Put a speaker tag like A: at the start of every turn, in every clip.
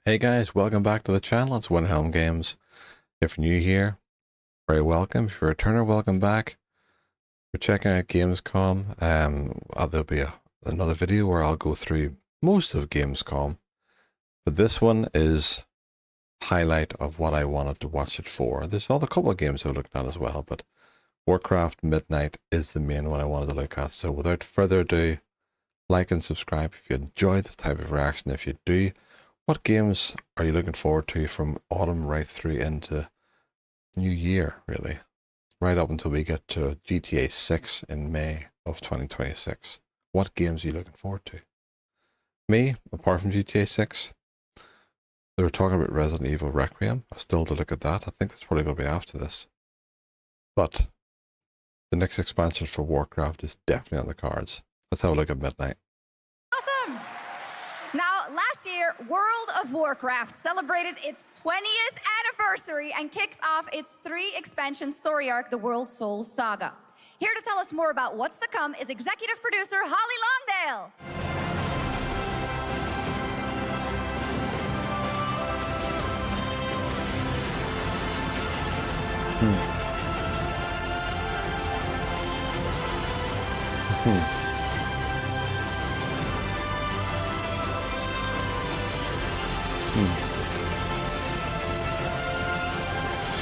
A: Hey guys, welcome back to the channel. It's WinterhelmGames. If you're new here, very welcome. If you're a returner, welcome back. We're checking out Gamescom. There'll be another video where I'll go through most of Gamescom. But this one is highlight of what I wanted to watch it for. There's a couple of games I've looked at as well, but Warcraft Midnight is the main one I wanted to look at. So without further ado, like and subscribe if you enjoy this type of reaction. If you do, what games are you looking forward to from autumn right through into New Year, really? Right up until we get to GTA 6 in May of 2026. What games are you looking forward to? Me, apart from GTA 6, they were talking about Resident Evil Requiem. I still to look at that. I think that's probably going to be after this. But the next expansion for Warcraft is definitely on the cards. Let's have a look at Midnight.
B: Awesome! Now, last year, World of Warcraft celebrated its 20th anniversary and kicked off its 3-expansion story arc, the World Souls Saga. Here to tell us more about what's to come is executive producer Holly Longdale.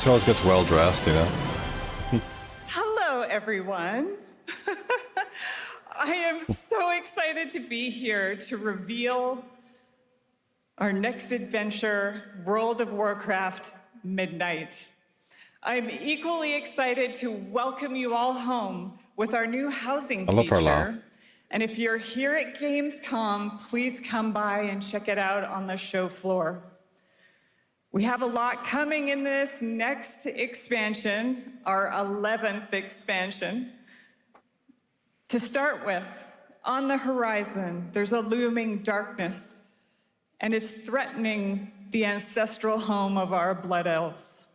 A: She always gets well dressed, you know.
C: Hello, everyone. I am so excited to be here to reveal our next adventure, World of Warcraft Midnight. I'm equally excited to welcome you all home with our new housing feature. And if you're here at Gamescom, please come by and check it out on the show floor. We have a lot coming in this next expansion, our 11th expansion. To start with, on the horizon, there's a looming darkness, and it's threatening the ancestral home of our blood elves.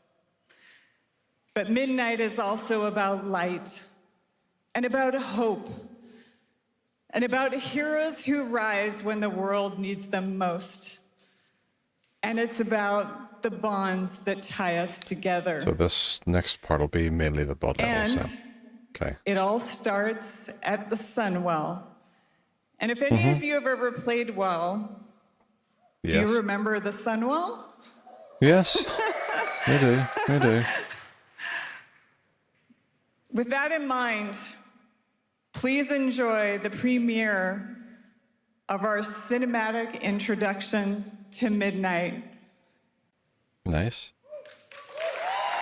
C: But Midnight is also about light, and about hope, and about heroes who rise when the world needs them most. And it's about the bonds that tie us together.
A: So this next part will be mainly the blood levels. Okay.
C: It all starts at the Sunwell. And if any of you have ever played WoW, do you remember the Sunwell?
A: Yes, we do. We do.
C: With that in mind, please enjoy the premiere of our cinematic introduction to Midnight.
A: Nice.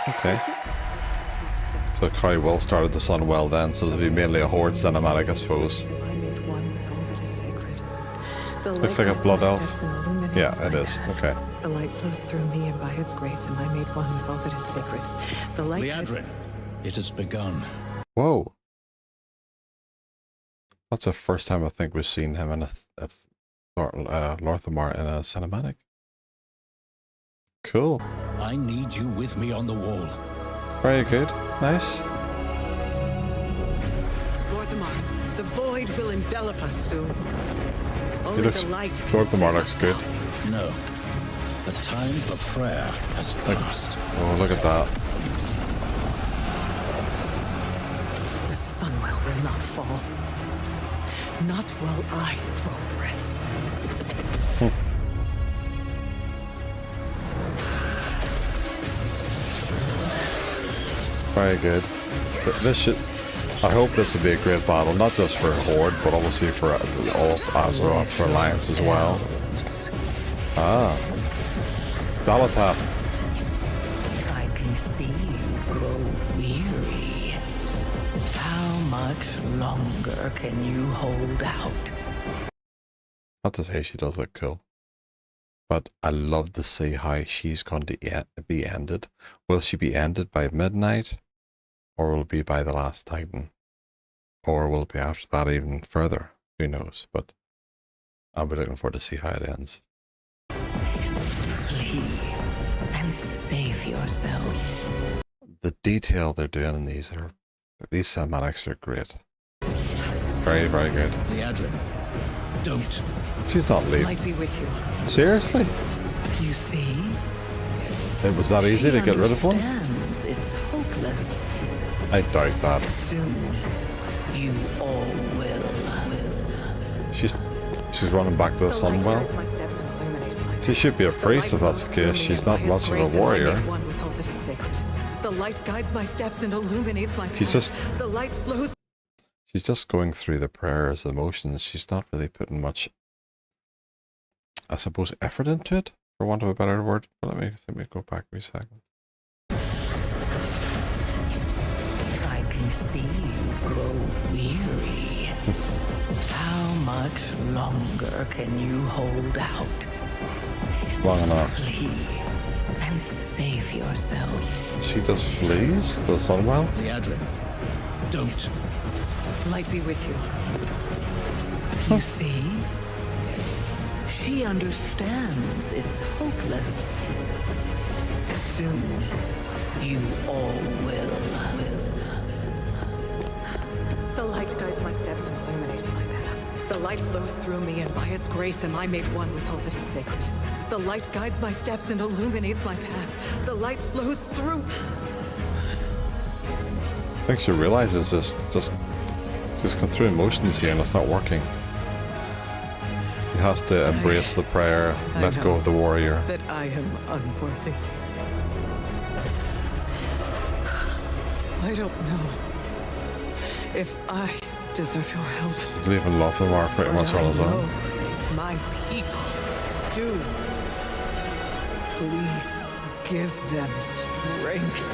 A: Okay. So Carrie will start at the Sunwell then, so there'll be mainly a Horde cinematic, I suppose. Looks like a blood elf. Yeah, it is. Okay.
D: The light flows through me, and by its grace am I made one with all that is sacred. The light.
E: Liadrin, it has begun.
A: Whoa. That's the first time I think we've seen him in a Lorthamar in a cinematic. Cool.
E: I need you with me on the wall.
A: Very good. Nice.
D: Lorthamar, the void will envelop us soon. Only
A: Looks,
D: the light can
A: Lorthamar
D: save
A: looks
D: us
A: good.
D: now.
E: No. The time for prayer has passed.
A: Oh, look at that.
D: The Sunwell will not fall. Not while I draw breath.
A: Very good. This should. I hope this will be a great battle, not just for Horde, but obviously for all of Azeroth, for Alliance as well. Ah. Zalatat.
F: I can see you grow weary. How much longer can you hold out?
A: Not to say she does look cool, but I love to see how she's going to be ended. Will she be ended by Midnight, or will it be by the last Titan, or will it be after that even further? Who knows? But I'll be looking forward to see how it ends.
F: Flee and save yourselves.
A: The detail they're doing in these cinematics are great. Very, very good.
E: Liadrin, don't.
A: She's not leaving.
D: Light be with you.
A: Seriously?
F: You see?
A: It was that easy to get rid of one?
F: Understands it's hopeless.
A: I doubt that.
F: Soon, you all will.
A: She's running back to the Sunwell. She should be a priest if that's the case. She's not much of a warrior.
D: The light guides my steps and illuminates my path.
A: She's just
D: The light flows.
A: She's just going through the prayers, the motions. She's not really putting much, I suppose, effort into it, for want of a better word. But let me go back a second.
F: I can see you grow weary. How much longer can you hold out?
A: Long enough.
F: Flee and save yourselves.
A: She just flees the Sunwell?
E: Leadrin, don't.
D: Light be with you.
F: You see? She understands it's hopeless. Soon, you all will.
D: The light guides my steps and illuminates my path. The light flows through me, and by its grace am I made one with all that is sacred. The light guides my steps and illuminates my path. The light flows through.
A: I think she realizes this, she's gone through emotions here and it's not working. She has to embrace the prayer, let go of the warrior.
D: That I am unworthy. I don't know if I deserve your help.
A: She's leaving Lothamar pretty much on his own.
D: My people do. Please give them strength.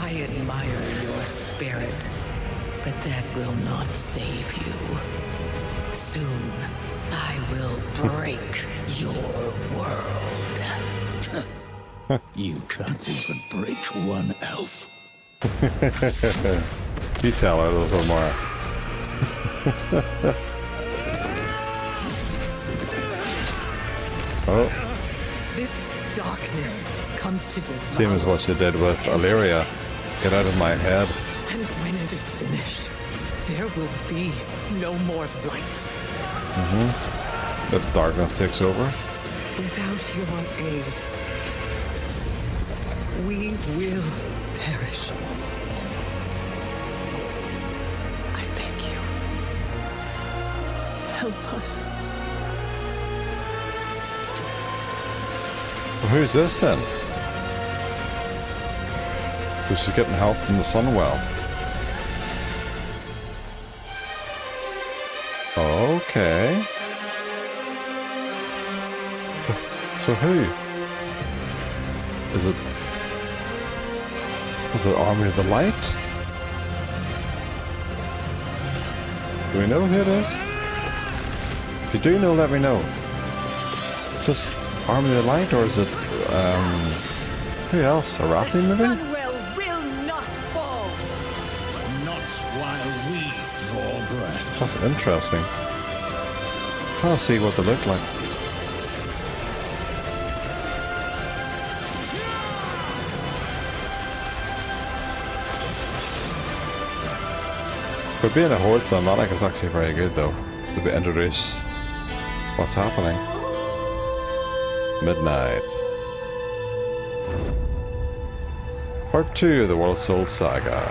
F: I admire your spirit, but that will not save you. Soon, I will break your world.
E: You can't even break one elf.
A: You tell her, Lothamar. Oh.
D: This darkness comes to devour.
A: Same as what she did with Illyria. Get out of my head.
D: And when it is finished, there will be no more light.
A: If darkness takes over.
D: Without your aid, we will perish. I beg you, help us.
A: Well, who's this then? So she's getting help from the Sunwell. Okay. So who? Is it Army of the Light? Do we know who it is? If you do know, let me know. Is this Army of the Light, or is it, who else? Arathi maybe?
D: Sunwell will not fall.
E: Not while we draw breath.
A: That's interesting. Trying to see what they look like. For being a horde cinematic, it's actually very good though, to be introduced what's happening. Midnight. Part 2 of the World Soul Saga.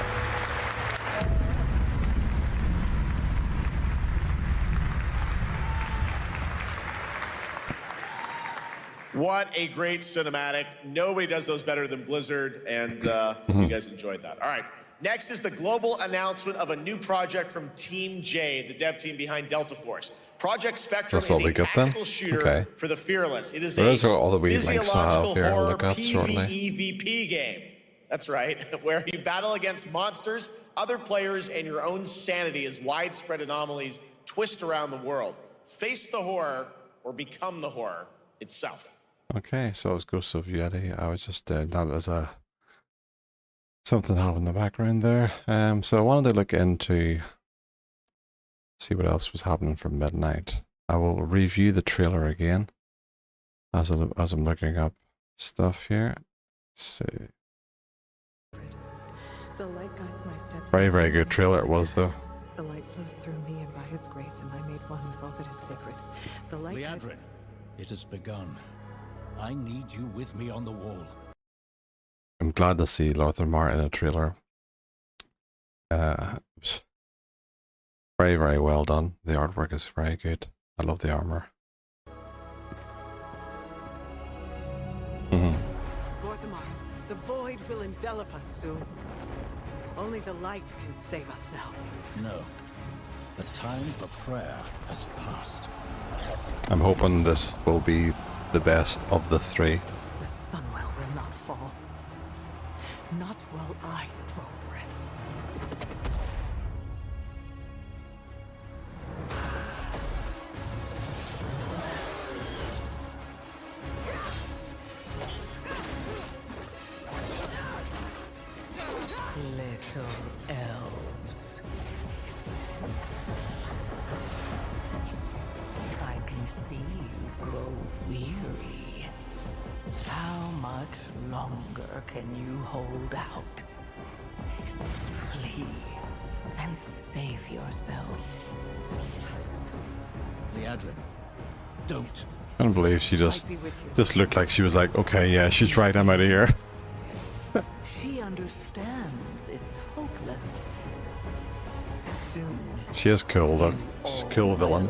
G: What a great cinematic. Nobody does those better than Blizzard, and you guys enjoyed that. All right. Next is the global announcement of a new project from Team J, the dev team behind Delta Force. Project Spectrum
A: That's all
G: is
A: we
G: a
A: got then?
G: tactical shooter
A: Okay.
G: for the fearless. It is
A: Those
G: a
A: are all the wee links I have
G: physiological
A: here. I'll
G: horror
A: look at shortly.
G: PvEVP game. That's right, where you battle against monsters, other players, and your own sanity as widespread anomalies twist around the world. Face the horror or become the horror itself.
A: Okay, so it's Ghosts of Yeti. I was just that as a something happened in the background there. So I wanted to look into see what else was happening from Midnight. I will review the trailer again as I'm looking up stuff here. Let's see.
D: The light guides my steps.
A: Very, very good trailer it was though.
D: The light flows through me, and by its grace am I made one with all that is sacred. The light guides...
E: Liadrin, it has begun. I need you with me on the wall.
A: I'm glad to see Lothar in a trailer. Very, very well done. The artwork is very good. I love the armor.
D: Lorthamar, the void will envelop us soon. Only the light can save us now.
E: No. The time for prayer has passed.
A: I'm hoping this will be the best of the three.
D: The Sunwell will not fall. Not while I draw breath.
F: Little elves. I can see you grow weary. How much longer can you hold out? Flee and save yourselves.
E: Liadrin, don't.
A: I can't believe she just
D: I'd be with you.
A: looked like she was like, okay, yeah, she's right, I'm out of here.
F: She understands it's hopeless. Soon.
A: She is cool though. She's a cool villain.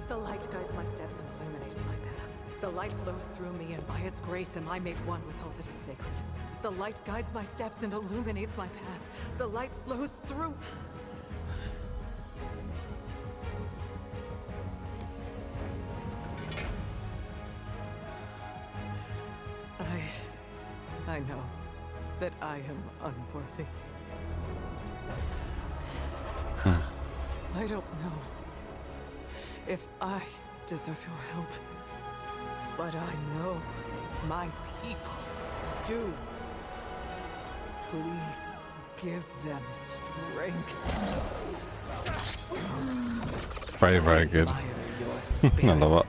D: The light guides my steps and illuminates my path. The light flows through me, and by its grace am I made one with all that is sacred. The light guides my steps and illuminates my path. The light flows through... I know that I am unworthy. I don't know if I deserve your help, but I know my people do. Please give them strength.
A: Very, very good.
F: Admire your
A: I
F: spirit,
A: love it.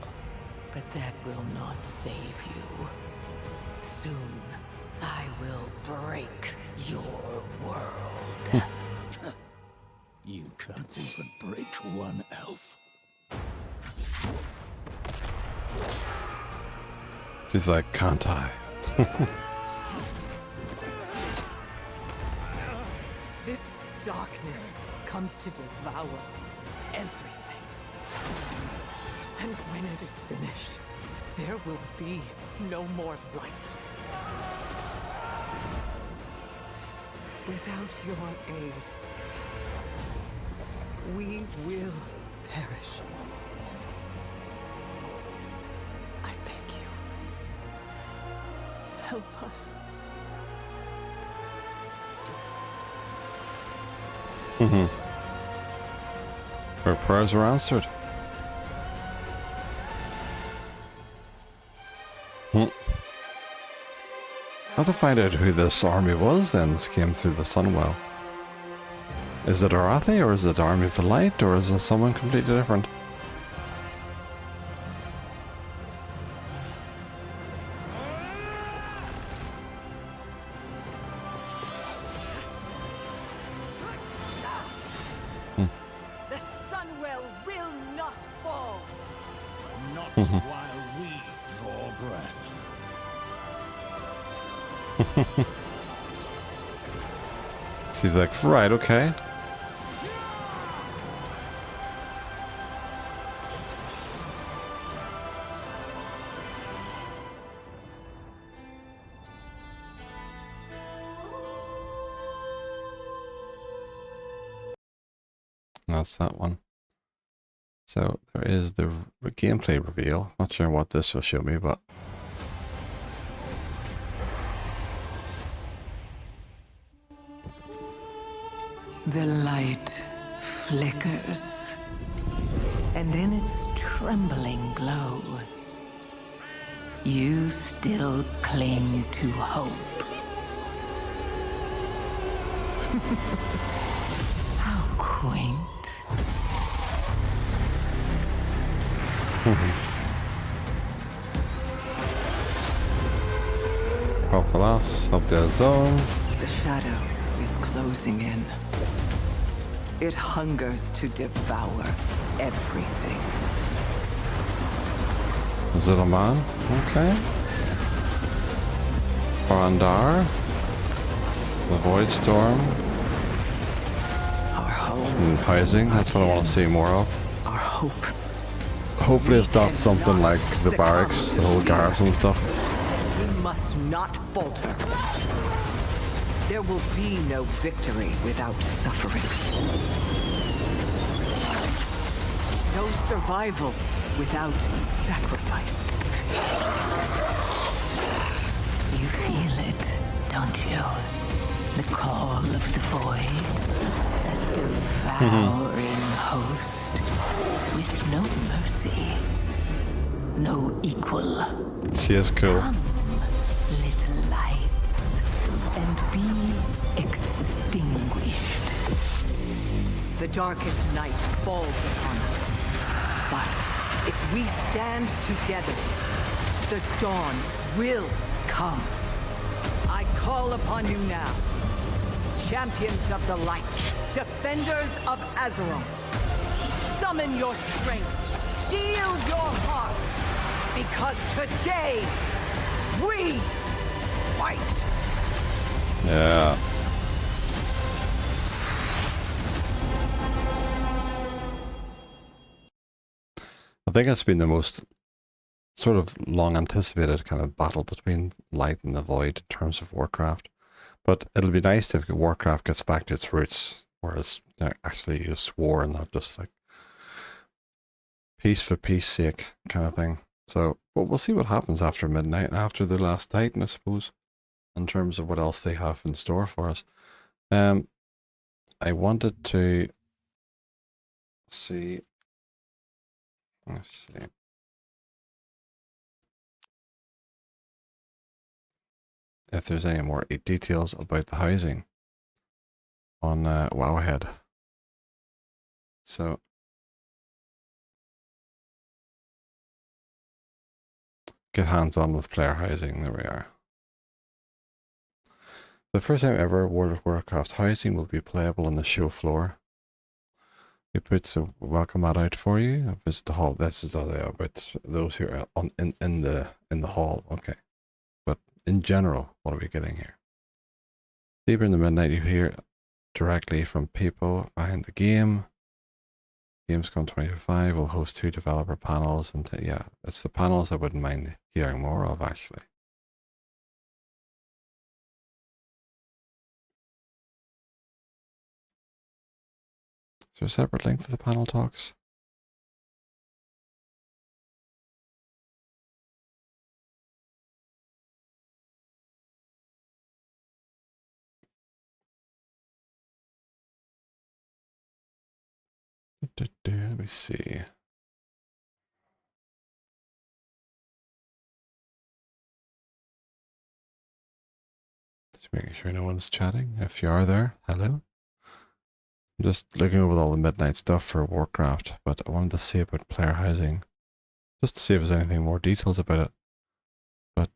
F: but that will not save you. Soon, I will break your world.
E: You can't even break one elf.
A: She's like, can't I?
D: This darkness comes to devour everything. And when it is finished, there will be no more light. Without your aid, we will perish. I beg you, help us.
A: Her prayers were answered. I have to find out who this army was then that came through the Sunwell. Is it Arathi, or is it Army of the Light, or is it someone completely different?
D: The Sunwell will not fall.
E: Not while we draw breath.
A: She's like, right, okay. That's that one. So there is the gameplay reveal. Not sure what this will show me, but
F: The light flickers, and in its trembling glow, you still cling to hope. How quaint.
A: Well, alas, up the zone.
D: The shadow
F: is closing in. It hungers to devour everything.
A: Zilliman, okay. Barandar. The Void Storm.
F: Our home.
A: And housing, that's what I want to see more of.
F: Our hope.
A: Hopefully it's not something like the barracks, the whole garrison stuff.
F: We must not falter. There will be no victory without suffering. No survival without sacrifice. You feel it, don't you? The call of the void. That devouring host. With no mercy. No equal.
A: She is cool.
F: Come, little lights, and be extinguished. The darkest night falls upon us. But if we stand together, the dawn will come. I call upon you now. Champions of the light, defenders of Azeroth. Summon your strength, steel your hearts, because today, we fight!
A: Yeah. I think it's been the most sort of long anticipated kind of battle between light and the void in terms of Warcraft. But it'll be nice if Warcraft gets back to its roots, whereas actually just war and not just like peace for peace sake kind of thing. So, but we'll see what happens after midnight, after the last Titan, I suppose, in terms of what else they have in store for us. I wanted to see. Let's see. If there's any more details about the housing on Wowhead. So get hands-on with player housing. There we are. The first time ever, World of Warcraft housing will be playable on the show floor. We put a welcome mat out for you. Visit the hall. This is all about those who are in the hall. Okay, but in general, what are we getting here? Deeper in the midnight, you hear directly from people behind the game. Gamescom 2025 will host 2 developer panels, and yeah, it's the panels I wouldn't mind hearing more of actually. Is there a separate link for the panel talks? Let me see. Just making sure no one's chatting. If you are there, hello. I'm just looking over all the midnight stuff for Warcraft, but I wanted to see about player housing, just to see if there's anything more details about it. But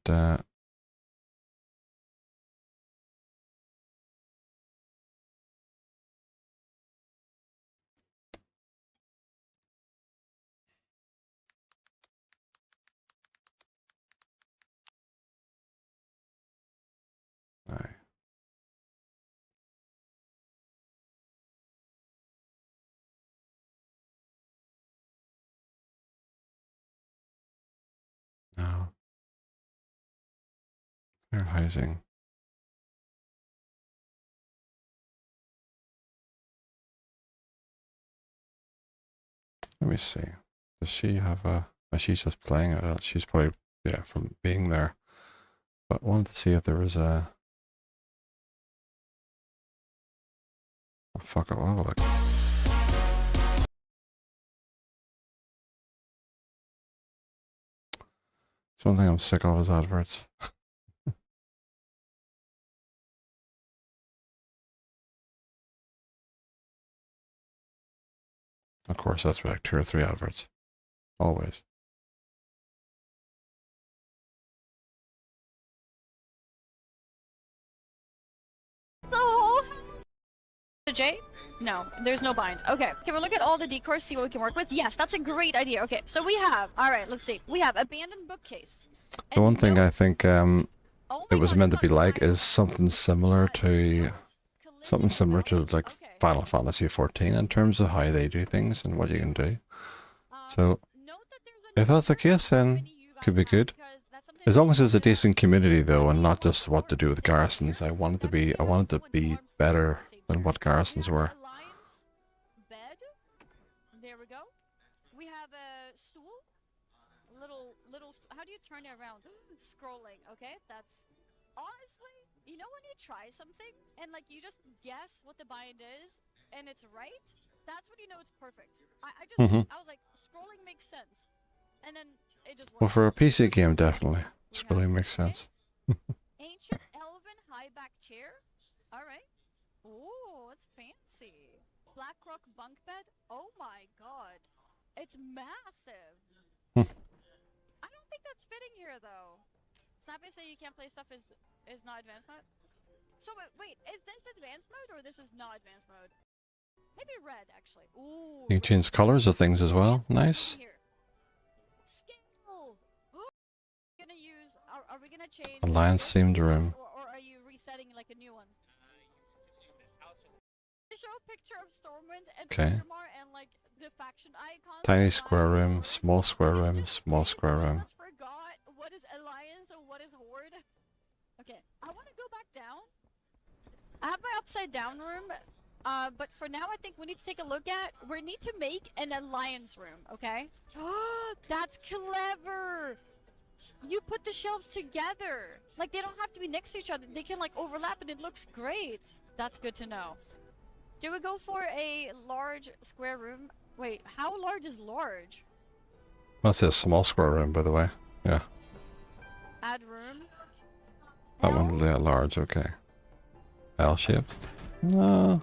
A: aye. No. Player housing. Let me see. Does she have a... she's just playing it. She's probably, yeah, from being there. But I wanted to see if there was a... Oh, fuck it. Well, like... It's one thing I'm sick of is adverts. Of course, that's like 2 or 3 adverts. Always.
B: So
H: J? No, there's no bind. Okay, can we look at all the decors, see what we can work with? Yes, that's a great idea. Okay, so we have, all right, let's see. We have abandoned bookcase.
A: The one thing I think
H: Oh
A: it
H: my
A: was
H: God,
A: meant to
H: it's
A: be
H: not
A: like
H: fire.
A: is something similar to
H: Collision
A: like
H: okay.
A: Final Fantasy 14 in terms of how they do things and what you can do. So
H: Note that there's a
A: if that's the case, then could be good. As long as there's a decent community though, and not just what to do with garrisons. I want it to be better than what garrisons were.
H: Alliance bed. There we go. We have a stool. How do you turn it around? Scrolling. Okay, that's honestly, you know when you try something and like you just guess what the bind is and it's right. That's when you know it's perfect. I was like, scrolling makes sense, and then it just
A: Well,
H: works.
A: for a PC game, definitely,
H: We
A: it really
H: have-
A: makes
H: okay.
A: sense.
H: Ancient elven high back chair. All right. Oh, it's fancy. Black rock bunk bed. Oh my god, it's massive. I don't think that's fitting here though. Snappy say you can't play stuff is not advanced mode. So wait, is this advanced mode or this is not advanced mode? Maybe red actually. Ooh.
A: You can change colors of things as well. Nice.
H: Scale. Gonna use? Are we gonna change?
A: Alliance
H: this,
A: themed room.
H: or are you resetting like a new one? Show a picture of Stormwind and
A: Okay.
H: Ultramar and like the faction icons.
A: Tiny
H: Alliance
A: square
H: and
A: room,
H: Horde.
A: small square
H: It's
A: room,
H: just
A: small
H: crazy.
A: square
H: I
A: room.
H: almost forgot what is Alliance and what is Horde. Okay, I want to go back down. I have my upside down room, but for now I think we need to take a look at. We need to make an Alliance room, okay? That's clever. You put the shelves together. Like they don't have to be next to each other. They can like overlap and it looks great. That's good to know. Do we go for a large square room? Wait, how large is large?
A: That's a small square room, by the way. Yeah,
H: Add room?
A: that
H: No?
A: one large. Okay. L shape. No.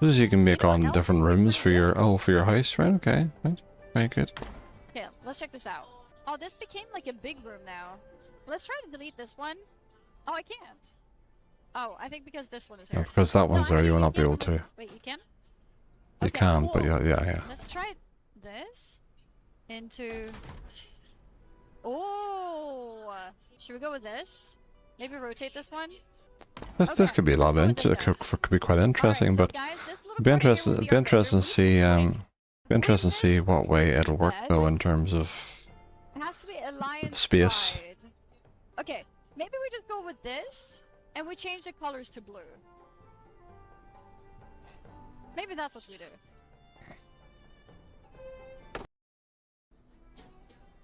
A: This you can make
H: know,
A: on
H: L
A: different
H: would be
A: rooms
H: pretty
A: for
H: good.
A: your house, right? Okay, right. Very good.
H: Okay, let's check this out. Oh, this became like a big room now. Let's try to delete this one. Oh, I can't. Oh, I think because this one is
A: No,
H: here.
A: because that one's there,
H: actually,
A: you will not be
H: can
A: able
H: remove
A: to.
H: this. Wait, you can?
A: You
H: Okay,
A: can, but
H: cool.
A: yeah.
H: Let's try this into. Oh, should we go with this? Maybe rotate this one.
A: This
H: Okay,
A: could be a lot
H: let's
A: of
H: go with this,
A: could be quite interesting,
H: Alright,
A: but
H: so guys, this little
A: it'd be
H: corner here
A: interesting.
H: will
A: It'd
H: be
A: be
H: our
A: interesting to
H: bedroom.
A: see. Be interesting to see what way it'll work
H: bed.
A: though in terms of.
H: It has to be Alliance
A: Space.
H: wide. Okay, maybe we just go with this and we change the colors to blue. Maybe that's what we do.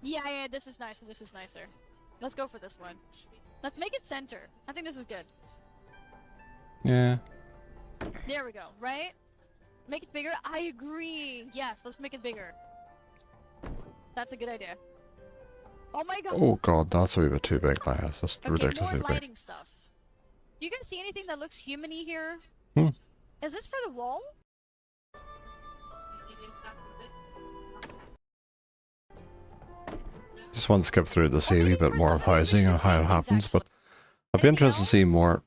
H: Yeah, this is nice and this is nicer. Let's go for this one. Let's make it center. I think this is good.
A: Yeah.
H: There we go, right? Make it bigger? I agree. Yes, let's make it bigger. That's a good idea. Oh my god.
A: Oh god, that's a wee bit too big, like that's just
H: Okay,
A: ridiculously
H: more
A: big.
H: lighting stuff. Do you guys see anything that looks human-y here?
A: Hmm.
H: Is this for the wall?
A: Just want to skip through to see a wee bit more of housing and how it happens, but I'd be interested to see more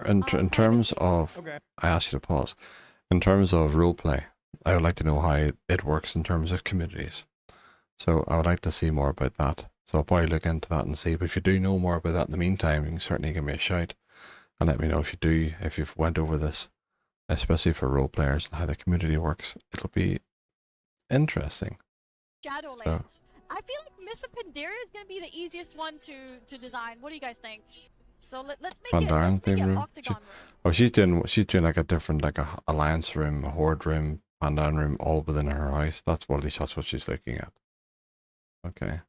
A: in terms of.
I: Okay.
A: I asked you to pause. In terms of roleplay, I would like to know how it works in terms of communities. So I would like to see more about that. So I'll probably look into that and see. But if you do know more about that in the meantime, you can certainly give me a shout and let me know if you do, if you've went over this, especially for role players and how the community works. It'll be interesting.
H: Shadowlands. I feel like Miss Pandaria is going to be the easiest one to design. What do you guys think? So let's make it,
A: Pandaren
H: let's make
A: theme
H: it
A: room.
H: octagon room.
A: Oh, she's doing like a different, like a alliance room, a horde room, pandan room, all within her house. That's what, at least that's what she's looking at. Okay.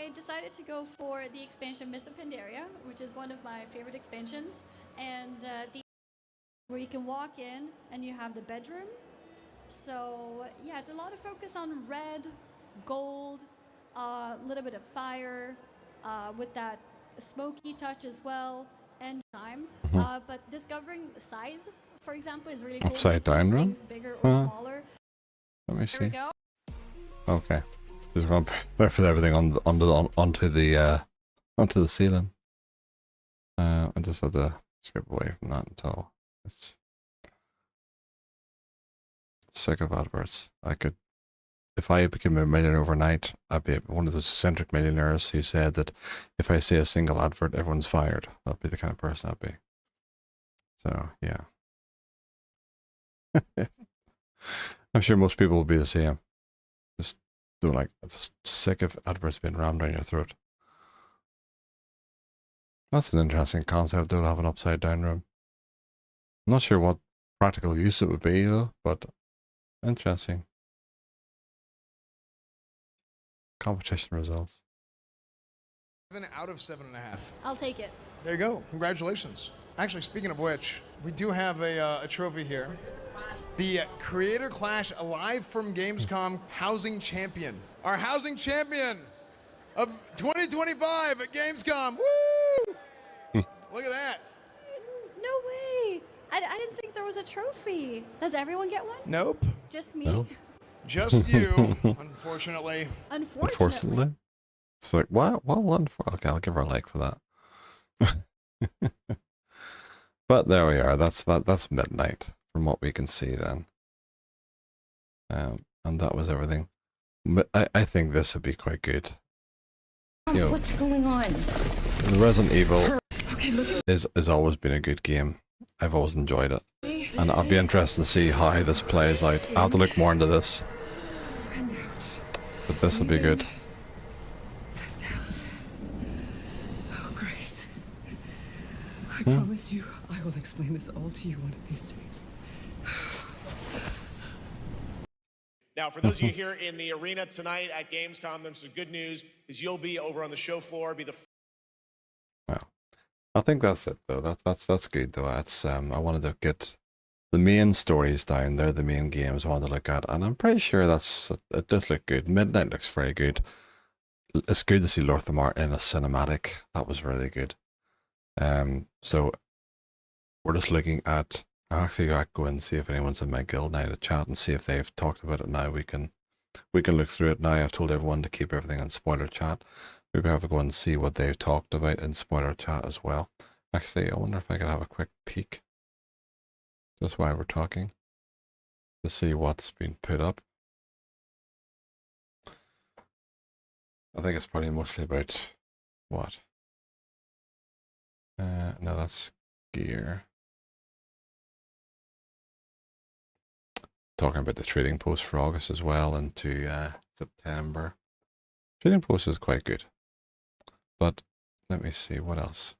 J: I decided to go for the expansion Miss Pandaria, which is one of my favorite expansions, and where you can walk in and you have the bedroom. So yeah, it's a lot of focus on red, gold, a little bit of fire, with that smoky touch as well, and time. But discovering the size, for example, is really cool.
A: Upside down
J: Making
A: room?
J: things bigger or
A: Huh.
J: smaller.
A: Let me
H: There we
A: see.
H: go.
A: Okay. Just going to put everything onto the ceiling. I just had to skip away from that until it's sick of adverts. I could, if I became a millionaire overnight, I'd be one of those eccentric millionaires who said that if I see a single advert, everyone's fired. That'd be the kind of person I'd be. So, yeah. I'm sure most people will be the same. Just doing like, just sick of adverts being rammed down your throat. That's an interesting concept, though, to have an upside down room. I'm not sure what practical use it would be, though, but interesting. Competition results.
I: 7 out of 7.5.
J: I'll take it.
I: There you go. Congratulations. Actually, speaking of which, we do have a trophy here. The Creator Clash Alive from Gamescom Housing Champion. Our Housing Champion of 2025 at Gamescom. Woo! Look at that.
J: No way. I didn't think there was a trophy. Does everyone get one?
I: Nope.
J: Just me?
A: No.
I: Just you, unfortunately.
J: Unfortunately.
A: It's like, what one for? Okay, I'll give her a like for that. But there we are. That's midnight from what we can see then. And that was everything. But I think this would be quite good. You know,
B: What's going on?
A: the Resident Evil is always been a good game. I've always enjoyed it. And I'll be interested to see how this plays out. I'll have to look more into this. But this will be good.
D: Oh, Grace. I promise you, I will explain this all to you one of these days.
G: Now, for those of you here in the arena tonight at Gamescom, there's some good news, because you'll be over on the show floor, be the...
A: Well, I think that's it though. That's good though. That's I wanted to get the main stories down there, the main games I wanted to look at, and I'm pretty sure it does look good. Midnight looks very good. It's good to see Lorthamar in a cinematic. That was really good. So we're just looking at. I actually got to go and see if anyone's in my guild now to chat and see if they've talked about it now. We can look through it now. I've told everyone to keep everything in spoiler chat. Maybe have to go and see what they've talked about in spoiler chat as well. Actually, I wonder if I could have a quick peek just while we're talking to see what's been put up. I think it's probably mostly about what? No, that's gear. Talking about the trading post for August as well into September. Trading post is quite good. But let me see what else.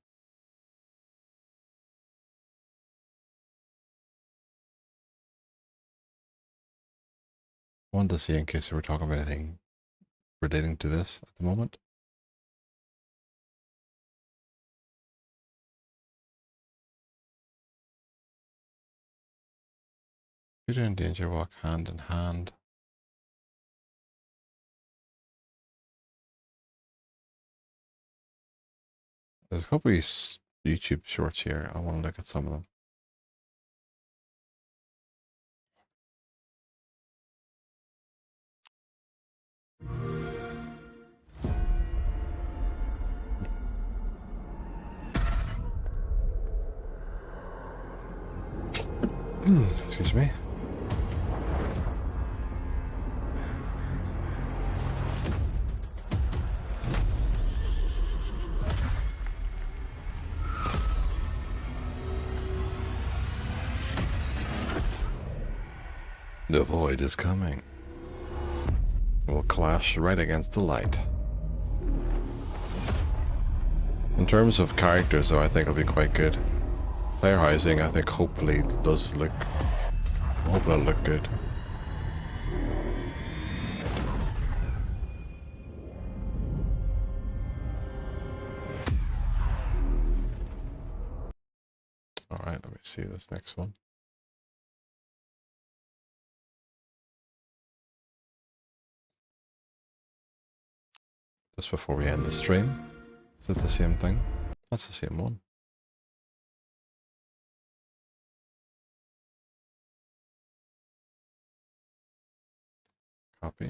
A: I wanted to see in case we were talking about anything relating to this at the moment. Peter and Danger walk hand in hand. There's a couple of YouTube shorts here. I want to look at some of them. Excuse me. The void is coming. We'll clash right against the light. In terms of characters, though, I think it'll be quite good. Player housing, I think, hopefully does look. Hopefully it'll look good. All right, let me see this next one. Just before we end the stream. Is it the same thing? That's the same one. Copy.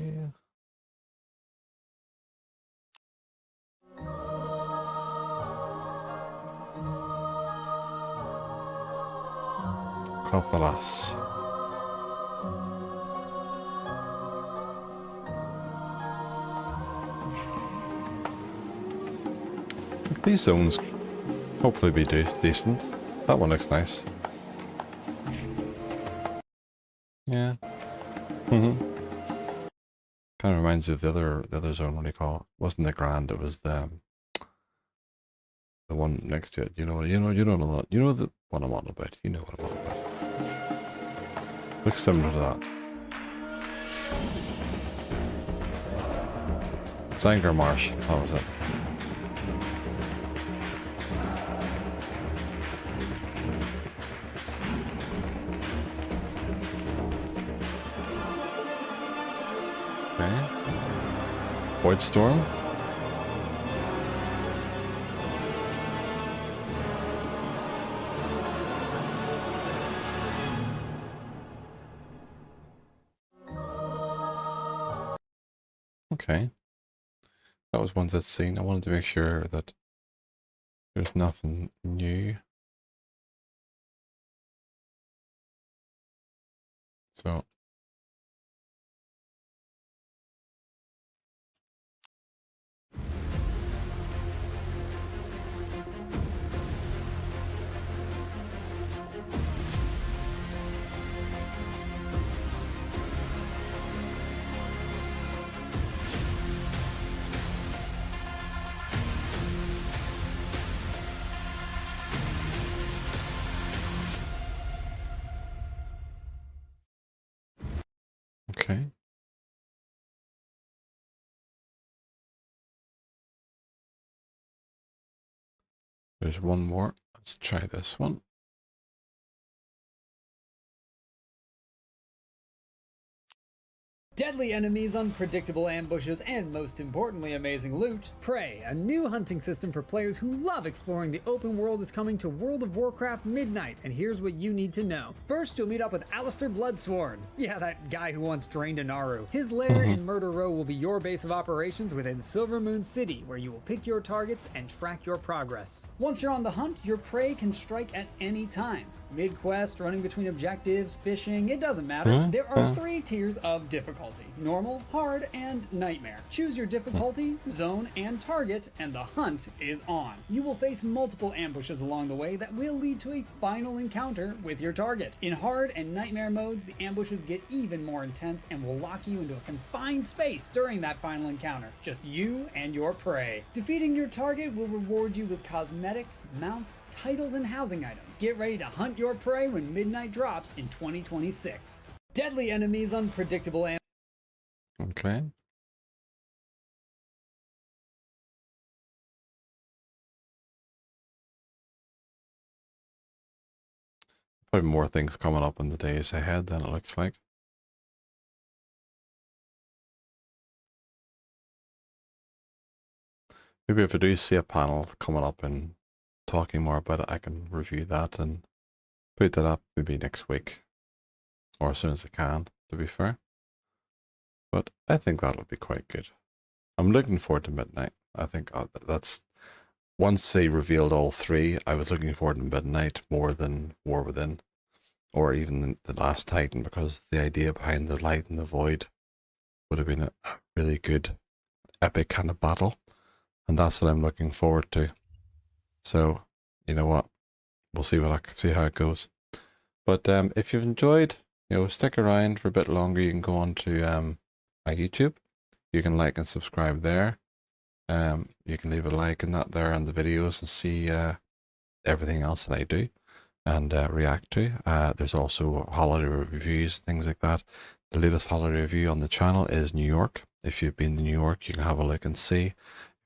A: Health alas. These zones hopefully be decent. That one looks nice. Yeah. Kind of reminds you of the other zone. What do you call it? Wasn't the Grand? It was the one next to it. You know the one I'm on about. You know what I'm on about. Looks similar to that. Zanger Marsh. That was it. Okay. Void Storm. Okay. That was one that's seen. I wanted to make sure that there's nothing new. So okay. There's one more. Let's try this one.
K: Deadly enemies, unpredictable ambushes, and most importantly, amazing loot. Prey, a new hunting system for players who love exploring the open world, is coming to World of Warcraft Midnight, and here's what you need to know. First, you'll meet up with Alistair Bloodsworn. Yeah, that guy who once drained a Naru. His lair in Murder Row will be your base of operations within Silvermoon City, where you will pick your targets and track your progress. Once you're on the hunt, your prey can strike at any time. Mid-quest, running between objectives, fishing, it doesn't matter. There are 3 tiers of difficulty: normal, hard, and nightmare. Choose your difficulty, zone, and target, and the hunt is on. You will face multiple ambushes along the way that will lead to a final encounter with your target. In hard and nightmare modes, the ambushes get even more intense and will lock you into a confined space during that final encounter. Just you and your prey. Defeating your target will reward you with cosmetics, mounts, titles, and housing items. Get ready to hunt your prey when Midnight drops in 2026. Deadly enemies, unpredictable
A: Okay. Probably more things coming up in the days ahead than it looks like. Maybe if I do see a panel coming up and talking more about it, I can review that and put that up maybe next week. Or as soon as I can, to be fair. But I think that'll be quite good. I'm looking forward to Midnight. I think that's... Once they revealed all 3, I was looking forward to Midnight more than War Within. Or even the Last Titan, because the idea behind the light and the void would have been a really good, epic kind of battle. And that's what I'm looking forward to. So, you know what? We'll see how it goes. But if you've enjoyed, stick around for a bit longer. You can go on to my YouTube. You can like and subscribe there. You can leave a like and that there on the videos and see everything else that I do and react to. There's also holiday reviews, things like that. The latest holiday review on the channel is New York. If you've been to New York, you can have a look and see.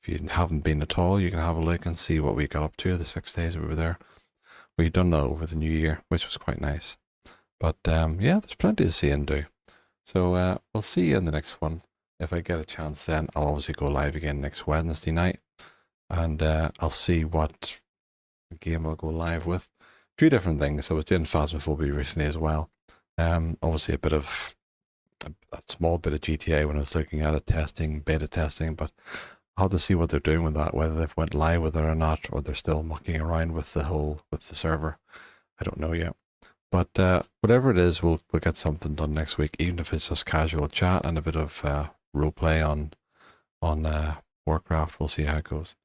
A: If you haven't been at all, you can have a look and see what we got up to the 6 days we were there. We done that over the new year, which was quite nice. But yeah, there's plenty to see and do. So we'll see you in the next one. If I get a chance then, I'll obviously go live again next Wednesday night. And I'll see what game I'll go live with. A few different things. I was doing Phasmophobia recently as well. Obviously a small bit of GTA when I was looking at it, beta testing, but I'll have to see what they're doing with that, whether they've went live with it or not, or they're still mucking around with the server. I don't know yet. But whatever it is, we'll get something done next week, even if it's just casual chat and a bit of role play on Warcraft. We'll see how it goes.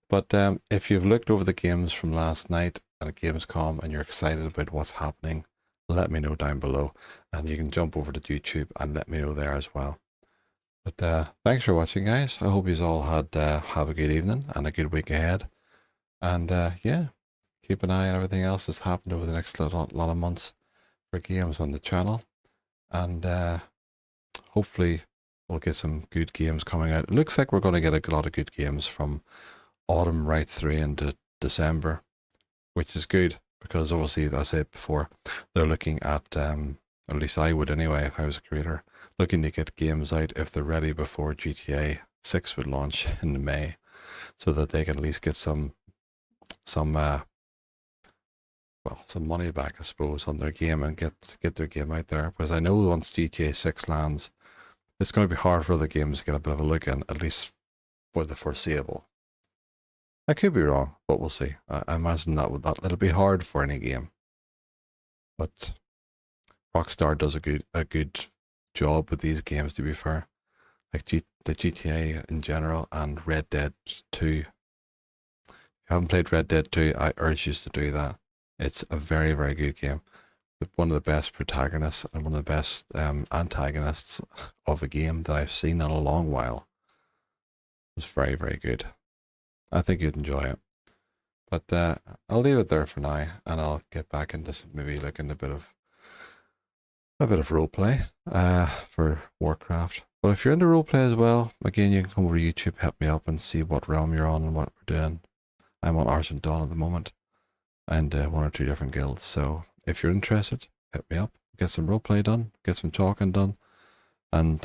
A: But if you've looked over the games from last night at Gamescom and you're excited about what's happening, let me know down below, and you can jump over to YouTube and let me know there as well. But thanks for watching, guys. I hope you all had have a good evening and a good week ahead. And yeah, keep an eye on everything else that's happened over the next lot of months for games on the channel. And hopefully we'll get some good games coming out. It looks like we're going to get a lot of good games from autumn right through into December, which is good because obviously, as I said before, they're looking at least I would anyway if I was a creator, looking to get games out if they're ready before GTA 6 would launch in May, so that they can at least get some money back, I suppose, on their game and get their game out there. Because I know once GTA 6 lands, it's going to be hard for other games to get a bit of a look in, at least for the foreseeable. I could be wrong, but we'll see. I imagine that it'll be hard for any game. But Rockstar does a good job with these games, to be fair. Like the GTA in general and Red Dead 2. If you haven't played Red Dead 2, I urge you to do that. It's a very, very good game. With one of the best protagonists and one of the best antagonists of a game that I've seen in a long while. It was very, very good. I think you'd enjoy it. But I'll leave it there for now, and I'll get back into maybe looking a bit of roleplay for Warcraft. But if you're into roleplay as well, again, you can come over to YouTube, help me up, and see what realm you're on and what we're doing. I'm on Argent Dawn at the moment, and 1 or 2 different guilds. So if you're interested, hit me up, get some roleplay done, get some talking done, and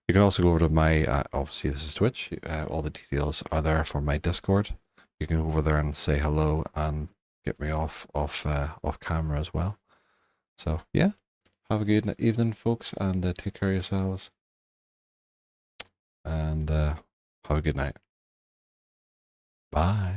A: you can also go over to my, obviously this is Twitch, all the details are there for my Discord. You can go over there and say hello and get me off camera as well. So yeah, have a good evening, folks, and take care of yourselves. And have a good night. Bye.